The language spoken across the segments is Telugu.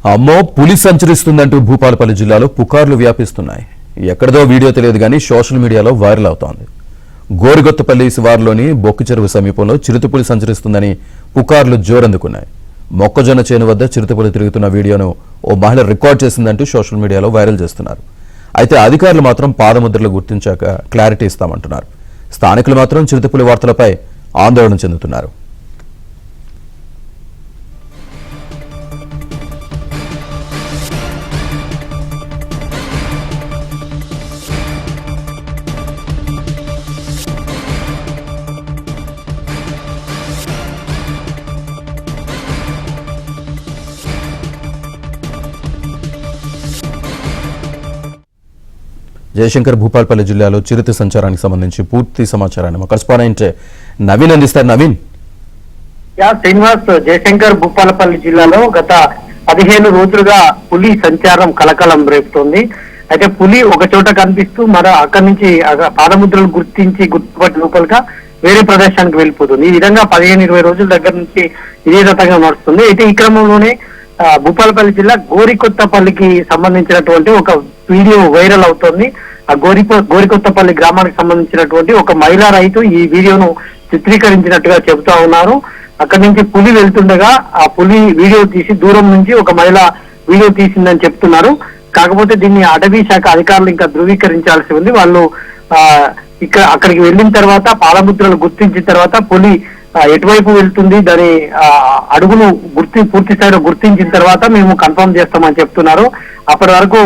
అమ్మో పులి సంచరిస్తుందంటూ భూపాలపల్లి జిల్లాలో పుకార్లు వ్యాపిస్తున్నాయి. ఎక్కడదో వీడియో తెలియదు కానీ సోషల్ మీడియాలో వైరల్ అవుతోంది. గోరిగొత్తపల్లి శివారులోని బొక్కు చెరువు సమీపంలో చిరుతపులి సంచరిస్తుందని పుకార్లు జోరందుకున్నాయి. మొక్కజొన్న చేను వద్ద చిరుతపులి తిరుగుతున్న వీడియోను ఓ మహిళ రికార్డ్ చేసిందంటూ సోషల్ మీడియాలో వైరల్ చేస్తున్నారు. అయితే అధికారులు మాత్రం పాదముద్రలు గుర్తించాక క్లారిటీ ఇస్తామంటున్నారు. స్థానికులు మాత్రం చిరుతపులి వార్తలపై ఆందోళన చెందుతున్నారు. జయశంకర్ భూపాలపల్లి జిల్లాలో చిరుత సంచారానికి సంబంధించి పూర్తి సమాచారాన్ని మా కరెస్పాండెంట్ నవీన్ అందిస్తారు. నవీన్. శ్రీనివాస్, జయశంకర్ భూపాలపల్లి జిల్లాలో గత 15 రోజులుగా పులి సంచారం కలకలం రేపుతోంది. అయితే పులి ఒక చోట కనిపిస్తూ అక్కడి నుంచి పాదముద్రలు గుర్తుపట్టి లోపలిగా వేరే ప్రదేశానికి వెళ్ళిపోతుంది. ఈ విధంగా 15-20 రోజుల దగ్గర నుంచి ఇదే రకంగా నడుస్తుంది. అయితే ఈ క్రమంలోనే భూపాలపల్లి జిల్లా గోరికొత్తపల్లికి సంబంధించినటువంటి ఒక వీడియో వైరల్ అవుతోంది. ఆ గోరికొత్తపల్లి గ్రామానికి సంబంధించినటువంటి ఒక మహిళా రైతు ఈ వీడియోను చిత్రీకరించినట్టుగా చెబుతా ఉన్నారు. అక్కడి నుంచి పులి వెళ్తుండగా ఆ పులి వీడియో తీసి దూరం నుంచి ఒక మహిళ వీడియో తీసిందని చెప్తున్నారు. కాకపోతే దీన్ని అటవీ శాఖ అధికారులు ఇంకా ధృవీకరించాల్సి ఉంది. వాళ్ళు అక్కడికి వెళ్ళిన తర్వాత పాదముద్రలు గుర్తించిన తర్వాత పులి ఎటువైపు వెళ్తుంది, దాని అడుగును పూర్తి స్థాయిలో గుర్తించిన తర్వాత మేము కన్ఫర్మ్ చేస్తామని చెప్తున్నారు. అప్పటి వరకు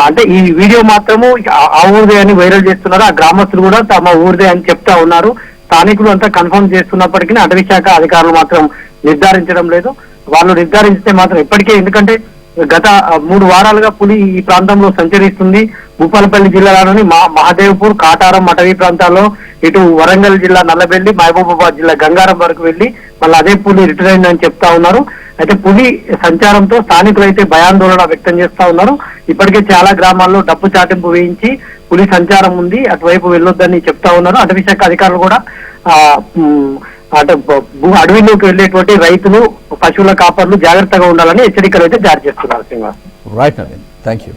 అంటే ఈ వీడియో మాత్రము ఆ ఊరిదే అని వైరల్ చేస్తున్నారు. ఆ గ్రామస్తులు కూడా తమ ఊరిదే అని చెప్తా ఉన్నారు. స్థానికులు అంతా కన్ఫర్మ్ చేస్తున్నప్పటికీ అటవీ శాఖ అధికారులు మాత్రం నిర్ధారించడం లేదు. వాళ్ళు నిర్ధారిస్తే మాత్రం ఇప్పటికే, ఎందుకంటే గత 3 వారాలుగా పులి ఈ ప్రాంతంలో సంచరిస్తుంది. భూపాలపల్లి జిల్లాలోని మహాదేవ్పూర్, కాటారం అటవీ ప్రాంతాల్లో, ఇటు వరంగల్ జిల్లా నల్లబెల్లి, మహబూబాబాద్ జిల్లా గంగారం వరకు వెళ్లి మళ్ళీ అదే పులి రిటర్న్ అయిందని చెప్తా ఉన్నారు. అయితే పులి సంచారంతో స్థానికులు అయితే భయాందోళన వ్యక్తం చేస్తా ఉన్నారు. ఇప్పటికే చాలా గ్రామాల్లో డప్పు చాటింపు వేయించి పులి సంచారం ఉంది, అటువైపు వెళ్ళొద్దని చెప్తా ఉన్నారు. అటవీ శాఖ అధికారులు కూడా అడవిలోకి వెళ్లేటువంటి రైతులు, పశువుల కాపర్లు జాగ్రత్తగా ఉండాలని హెచ్చరికలు అయితే జారీ చేస్తున్నారు. Srinivas. Right Naveen, thank you.